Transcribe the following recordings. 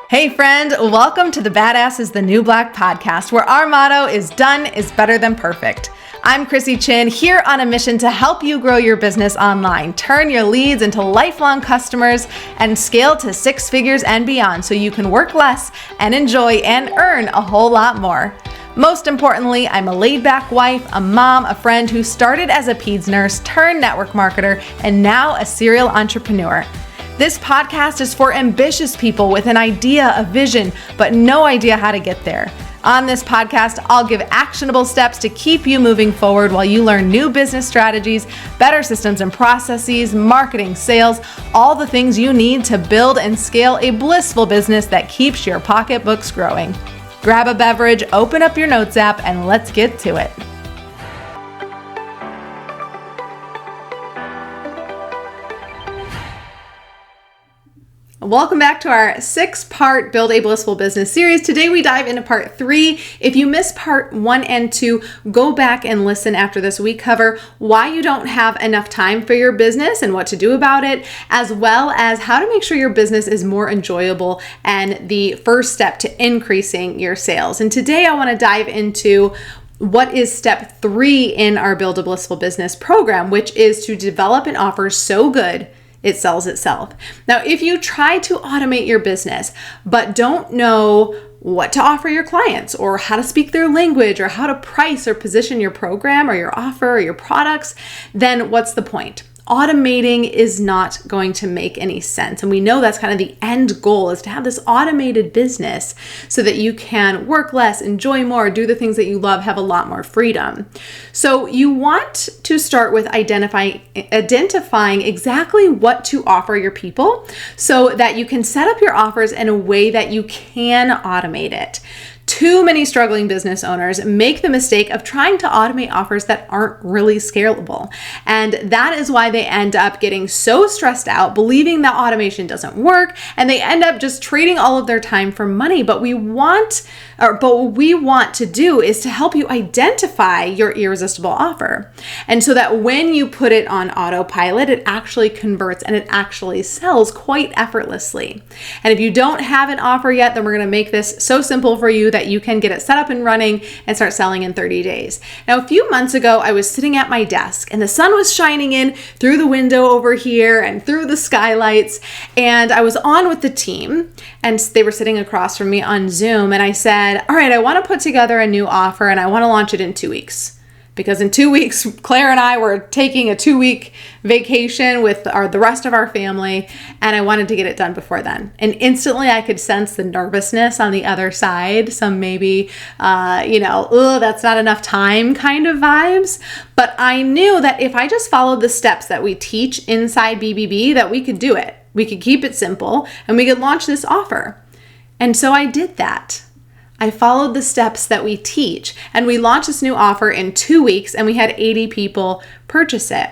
Hey friend, welcome to the Badass is the New Black podcast, where our motto is done is better than perfect. I'm Chrissy Chin, here on a mission to help you grow your business online, turn your leads into lifelong customers, and scale to six figures and beyond so you can work less and enjoy and earn a whole lot more. Most importantly, I'm a laid-back wife, a mom, a friend who started as a peds nurse turned network marketer, and now a serial entrepreneur. This podcast is for ambitious people with an idea, a vision, but no idea how to get there. On this podcast, I'll give actionable steps to keep you moving forward while you learn new business strategies, better systems and processes, marketing, sales, all the things you need to build and scale a blissful business that keeps your pocketbooks growing. Grab a beverage, open up your notes app, and let's get to it. Welcome back to our 6-part Build a Blissful Business series. Today we dive into part 3. If you missed part 1 and 2, go back and listen after this. We cover why you don't have enough time for your business and what to do about it, as well as how to make sure your business is more enjoyable and the first step to increasing your sales. And today I want to dive into what is step 3 in our Build a Blissful Business program, which is to develop an offer so good it sells itself. Now, if you try to automate your business, but don't know what to offer your clients or how to speak their language or how to price or position your program or your offer or your products, then what's the point? Automating is not going to make any sense. And we know that's kind of the end goal, is to have this automated business so that you can work less, enjoy more, do the things that you love, have a lot more freedom. So you want to start with identifying exactly what to offer your people so that you can set up your offers in a way that you can automate it. Too many struggling business owners make the mistake of trying to automate offers that aren't really scalable. And that is why they end up getting so stressed out, believing that automation doesn't work, and they end up just trading all of their time for money. But what we want to do is to help you identify your irresistible offer. And so that when you put it on autopilot, it actually converts and it actually sells quite effortlessly. And if you don't have an offer yet, then we're going to make this so simple for you that you can get it set up and running and start selling in 30 days. Now, a few months ago, I was sitting at my desk and the sun was shining in through the window over here and through the skylights. And I was on with the team and they were sitting across from me on Zoom. And I said, all right, I want to put together a new offer and I want to launch it in 2 weeks. Because in 2 weeks, Claire and I were taking a 2-week vacation with the rest of our family, and I wanted to get it done before then. And instantly I could sense the nervousness on the other side, some maybe, that's not enough time kind of vibes. But I knew that if I just followed the steps that we teach inside BBB, that we could do it. We could keep it simple, and we could launch this offer. And so I did that. I followed the steps that we teach, and we launched this new offer in 2 weeks, and we had 80 people purchase it.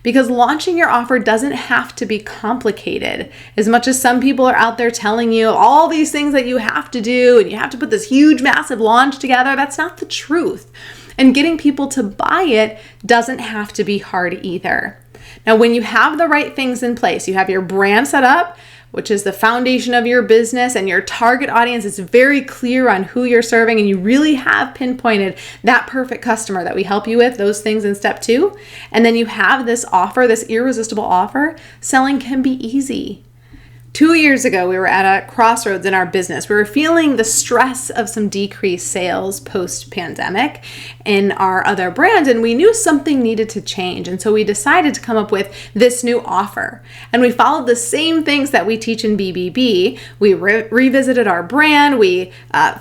Because launching your offer doesn't have to be complicated. As much as some people are out there telling you all these things that you have to do, and you have to put this huge, massive launch together, that's not the truth. And getting people to buy it doesn't have to be hard either. Now, when you have the right things in place, you have your brand set up, which is the foundation of your business, and your target audience is very clear on who you're serving, and you really have pinpointed that perfect customer that we help you with, those things in step 2. And then you have this offer, this irresistible offer, selling can be easy. 2 years ago, we were at a crossroads in our business. We were feeling the stress of some decreased sales post-pandemic in our other brand, and we knew something needed to change. And so we decided to come up with this new offer. And we followed the same things that we teach in BBB. We revisited our brand. We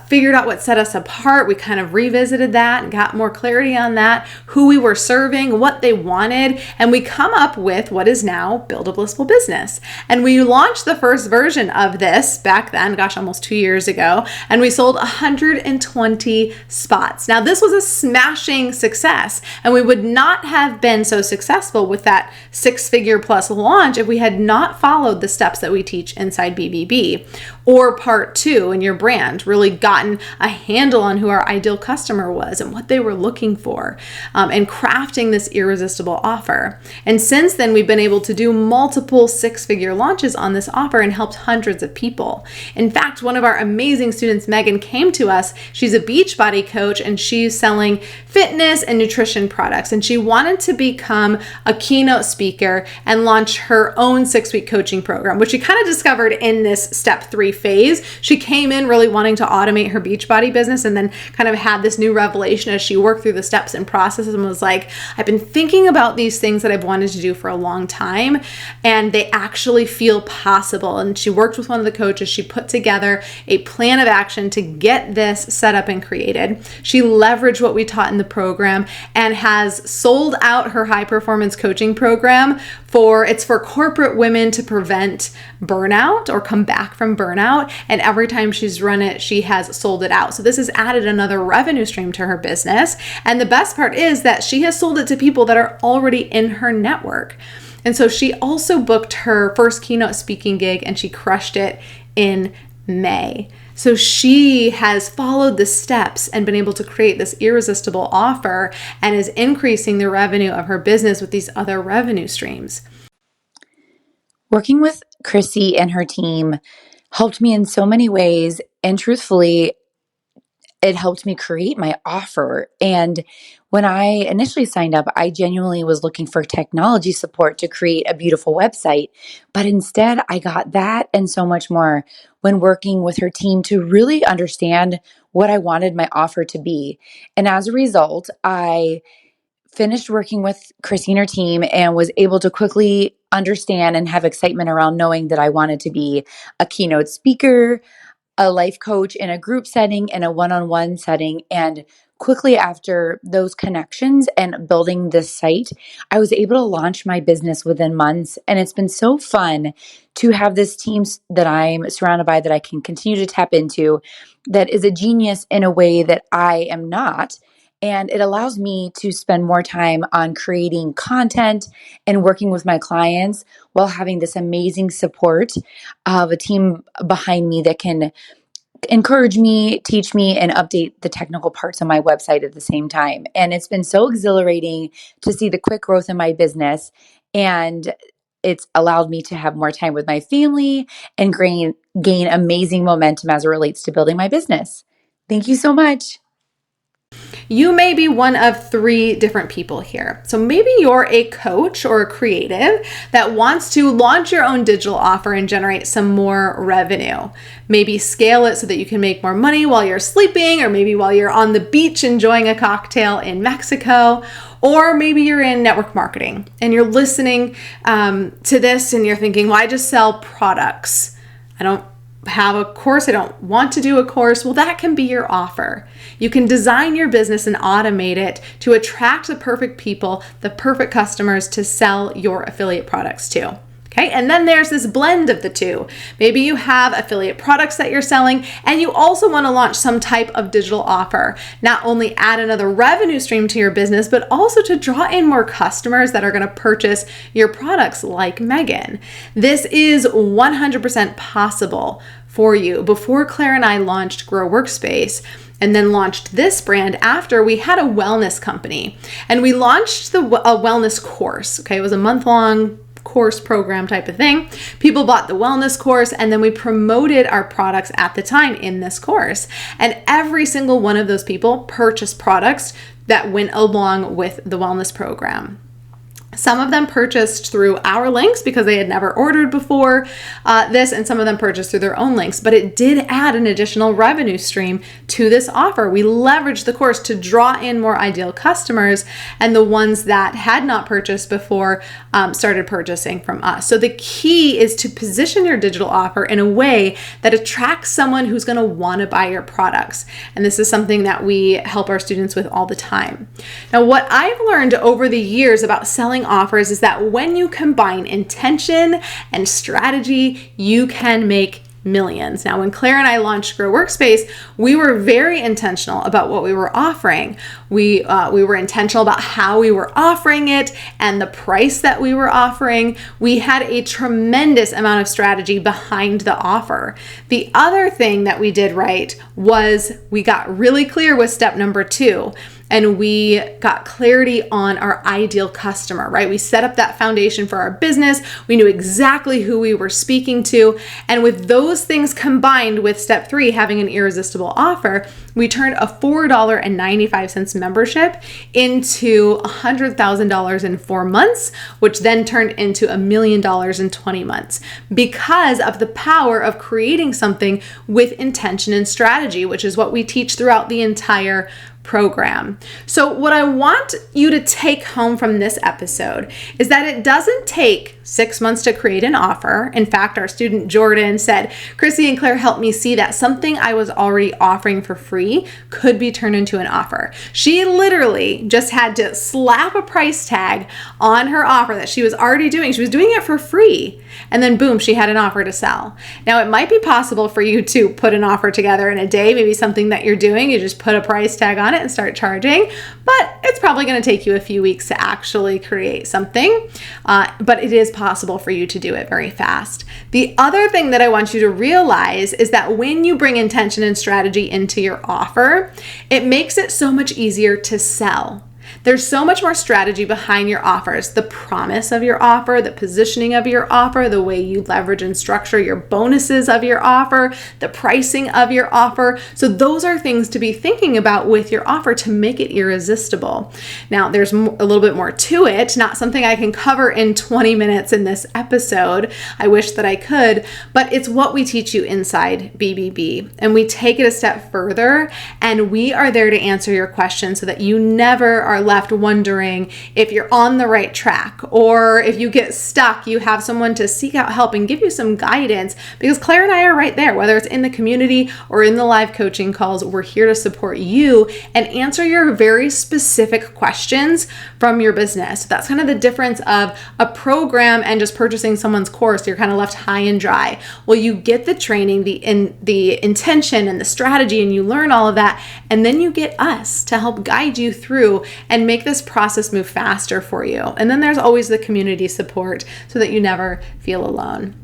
figured out what set us apart. We kind of revisited that and got more clarity on that, who we were serving, what they wanted. And we come up with what is now Build a Blissful Business. And we launched the first version of this back then, almost 2 years ago, and we sold 120 spots. Now, this was a smashing success, and we would not have been so successful with that 6-figure plus launch if we had not followed the steps that we teach inside BBB or part 2 in your brand, really gotten a handle on who our ideal customer was and what they were looking for, and crafting this irresistible offer. And since then, we've been able to do multiple 6-figure launches on this offer offer and helped hundreds of people. In fact, one of our amazing students, Megan, came to us. She's a Beachbody coach and she's selling fitness and nutrition products. And she wanted to become a keynote speaker and launch her own 6-week coaching program, which she kind of discovered in this step 3 phase. She came in really wanting to automate her Beachbody business and then kind of had this new revelation as she worked through the steps and processes and was like, I've been thinking about these things that I've wanted to do for a long time and they actually feel possible. And she worked with one of the coaches. She put together a plan of action to get this set up and created. She leveraged what we taught in the program and has sold out her high performance coaching program it's for corporate women to prevent burnout or come back from burnout. And every time she's run it, she has sold it out. So this has added another revenue stream to her business. And the best part is that she has sold it to people that are already in her network. And so she also booked her first keynote speaking gig and she crushed it in May. So she has followed the steps and been able to create this irresistible offer and is increasing the revenue of her business with these other revenue streams. Working with Chrissy and her team helped me in so many ways. And truthfully, it helped me create my offer. And when I initially signed up, I genuinely was looking for technology support to create a beautiful website. But instead, I got that and so much more when working with her team to really understand what I wanted my offer to be. And as a result, I finished working with Chrissy and her team and was able to quickly understand and have excitement around knowing that I wanted to be a keynote speaker, a life coach in a group setting and a one-on-one setting. And quickly after those connections and building this site, I was able to launch my business within months. And it's been so fun to have this team that I'm surrounded by that I can continue to tap into that is a genius in a way that I am not. And it allows me to spend more time on creating content and working with my clients while having this amazing support of a team behind me that can encourage me, teach me, and update the technical parts of my website at the same time. And it's been so exhilarating to see the quick growth in my business. And it's allowed me to have more time with my family and gain amazing momentum as it relates to building my business. Thank you so much. You may be one of 3 different people here. So maybe you're a coach or a creative that wants to launch your own digital offer and generate some more revenue. Maybe scale it so that you can make more money while you're sleeping, or maybe while you're on the beach enjoying a cocktail in Mexico. Or maybe you're in network marketing and you're listening to this and you're thinking, well, I just sell products. I don't have a course. I don't want to do a course. Well, that can be your offer. You can design your business and automate it to attract the perfect people, the perfect customers to sell your affiliate products to. Okay, and then there's this blend of the two. Maybe you have affiliate products that you're selling and you also want to launch some type of digital offer. Not only add another revenue stream to your business, but also to draw in more customers that are going to purchase your products like Megan. This is 100% possible for you. Before Claire and I launched Grow Workspace, and then launched this brand after, we had a wellness company and we launched a wellness course. Okay, it was a month-long course program type of thing. People bought the wellness course and then we promoted our products at the time in this course. And every single one of those people purchased products that went along with the wellness program. Some of them purchased through our links because they had never ordered before this, and some of them purchased through their own links, but it did add an additional revenue stream to this offer. We leveraged the course to draw in more ideal customers, and the ones that had not purchased before started purchasing from us. So the key is to position your digital offer in a way that attracts someone who's going to want to buy your products. And this is something that we help our students with all the time. Now, what I've learned over the years about selling offers is that when you combine intention and strategy, you can make millions. Now, when Claire and I launched Grow Workspace, we were very intentional about what we were offering. We were intentional about how we were offering it and the price that we were offering. We had a tremendous amount of strategy behind the offer. The other thing that we did right was we got really clear with step number 2. and we got clarity on our ideal customer, right? We set up that foundation for our business. We knew exactly who we were speaking to. And with those things combined with step 3, having an irresistible offer, we turned a $4.95 membership into $100,000 in 4 months, which then turned into $1 million in 20 months because of the power of creating something with intention and strategy, which is what we teach throughout the entire program. So what I want you to take home from this episode is that it doesn't take 6 months to create an offer. In fact, our student Jordan said, Chrissy and Claire helped me see that something I was already offering for free could be turned into an offer. She literally just had to slap a price tag on her offer that she was already doing. She was doing it for free. And then boom, she had an offer to sell. Now it might be possible for you to put an offer together in a day, maybe something that you're doing, you just put a price tag on it and start charging, but it's probably going to take you a few weeks to actually create something, but it is possible for you to do it very fast. The other thing that I want you to realize is that when you bring intention and strategy into your offer, it makes it so much easier to sell. There's so much more strategy behind your offers, the promise of your offer, the positioning of your offer, the way you leverage and structure your bonuses of your offer, the pricing of your offer. So those are things to be thinking about with your offer to make it irresistible. Now, there's a little bit more to it, not something I can cover in 20 minutes in this episode. I wish that I could, but it's what we teach you inside BBB. And we take it a step further, and we are there to answer your questions so that you never are left wondering if you're on the right track, or if you get stuck, you have someone to seek out help and give you some guidance, because Claire and I are right there, whether it's in the community or in the live coaching calls. We're here to support you and answer your very specific questions from your business. That's kind of the difference of a program and just purchasing someone's course. You're kind of left high and dry. Well, you get the training, the intention and the strategy, and you learn all of that, and then you get us to help guide you through and make this process move faster for you. And then there's always the community support so that you never feel alone.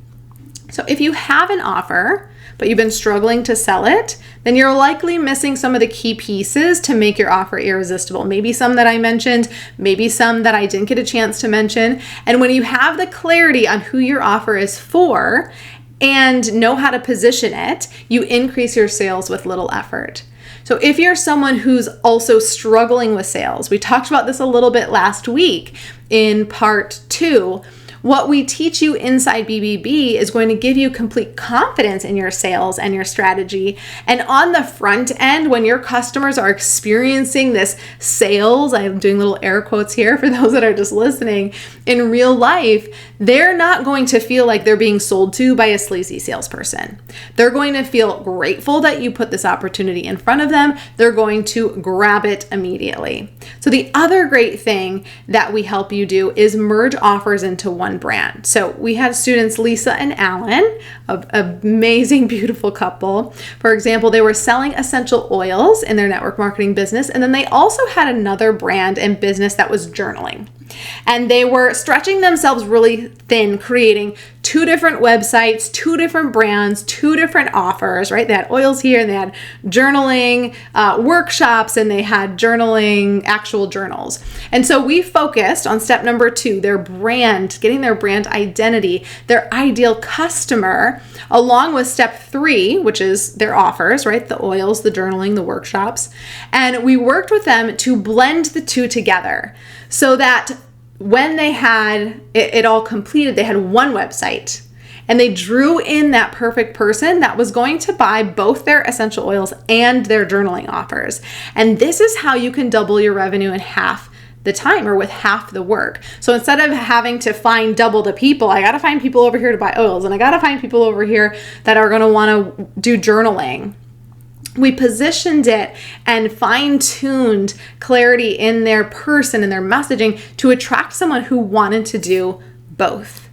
So if you have an offer, but you've been struggling to sell it, then you're likely missing some of the key pieces to make your offer irresistible. Maybe some that I mentioned, maybe some that I didn't get a chance to mention. And when you have the clarity on who your offer is for and know how to position it, you increase your sales with little effort. So if you're someone who's also struggling with sales, we talked about this a little bit last week in part 2. What we teach you inside BBB is going to give you complete confidence in your sales and your strategy. And on the front end, when your customers are experiencing this sales, I'm doing little air quotes here for those that are just listening, in real life, they're not going to feel like they're being sold to by a sleazy salesperson. They're going to feel grateful that you put this opportunity in front of them. They're going to grab it immediately. So the other great thing that we help you do is merge offers into one brand. So we had students, Lisa and Alan, an amazing, beautiful couple. For example, they were selling essential oils in their network marketing business, and then they also had another brand and business that was journaling. And they were stretching themselves really thin, creating 2 different websites, 2 different brands, 2 different offers, right? They had oils here, and they had journaling workshops, and they had journaling actual journals. And so we focused on step number 2, their brand, getting their brand identity, their ideal customer, along with step 3, which is their offers, right? The oils, the journaling, the workshops. And we worked with them to blend the 2 together so that when they had it all completed, they had one website, and they drew in that perfect person that was going to buy both their essential oils and their journaling offers. And this is how you can double your revenue in half the time, or with half the work. So instead of having to find double the people, I got to find people over here to buy oils, and I got to find people over here that are going to want to do journaling. We positioned it and fine-tuned clarity in their person and their messaging to attract someone who wanted to do both.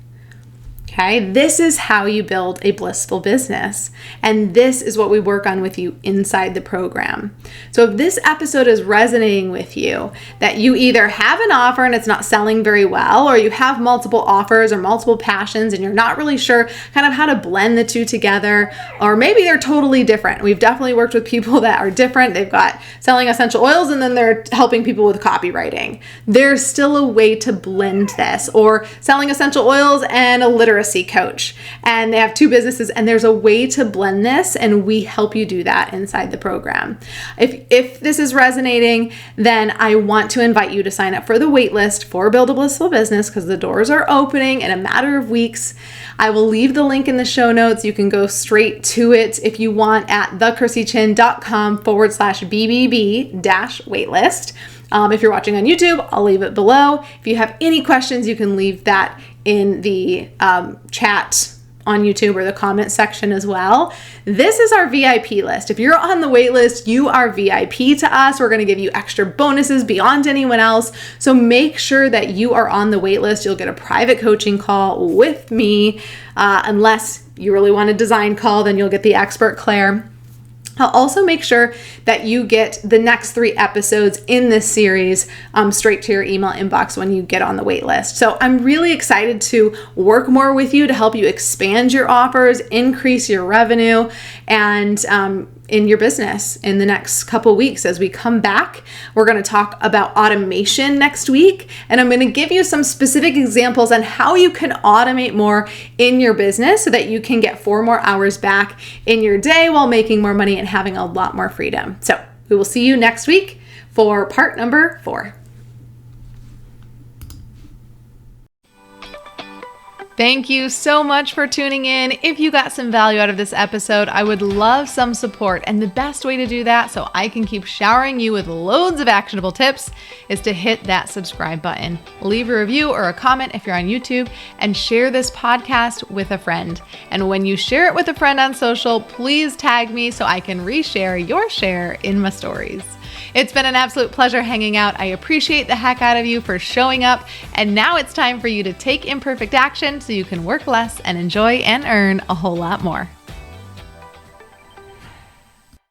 Okay, this is how you build a blissful business. And this is what we work on with you inside the program. So if this episode is resonating with you, that you either have an offer and it's not selling very well, or you have multiple offers or multiple passions and you're not really sure kind of how to blend the two together, or maybe they're totally different. We've definitely worked with people that are different. They've got selling essential oils and then they're helping people with copywriting. There's still a way to blend this, or selling essential oils and a literacy coach, and they have two businesses, and there's a way to blend this, and we help you do that inside the program. If this is resonating, then I want to invite you to sign up for the waitlist for Build a Blissful Business, because the doors are opening in a matter of weeks. I will leave the link in the show notes. You can go straight to it if you want at thechrissychin.com/BBB-waitlist. If you're watching on YouTube, I'll leave it below. If you have any questions, you can leave that in the chat on YouTube or the comment section as well. This is our VIP list. If you're on the wait list, you are VIP to us. We're going to give you extra bonuses beyond anyone else. So make sure that you are on the wait list. You'll get a private coaching call with me. Unless you really want a design call, then you'll get the expert Claire. I'll also make sure that you get the next 3 episodes in this series straight to your email inbox when you get on the wait list. So I'm really excited to work more with you to help you expand your offers, increase your revenue, and in your business in the next couple weeks. As we come back, we're going to talk about automation next week, and I'm going to give you some specific examples on how you can automate more in your business so that you can get 4 more hours back in your day while making more money and having a lot more freedom. So we will see you next week for part number 4. Thank you so much for tuning in. If you got some value out of this episode, I would love some support. And the best way to do that, so I can keep showering you with loads of actionable tips, is to hit that subscribe button. Leave a review or a comment if you're on YouTube, and share this podcast with a friend. And when you share it with a friend on social, please tag me so I can reshare your share in my stories. It's been an absolute pleasure hanging out. I appreciate the heck out of you for showing up. And now it's time for you to take imperfect action so you can work less and enjoy and earn a whole lot more.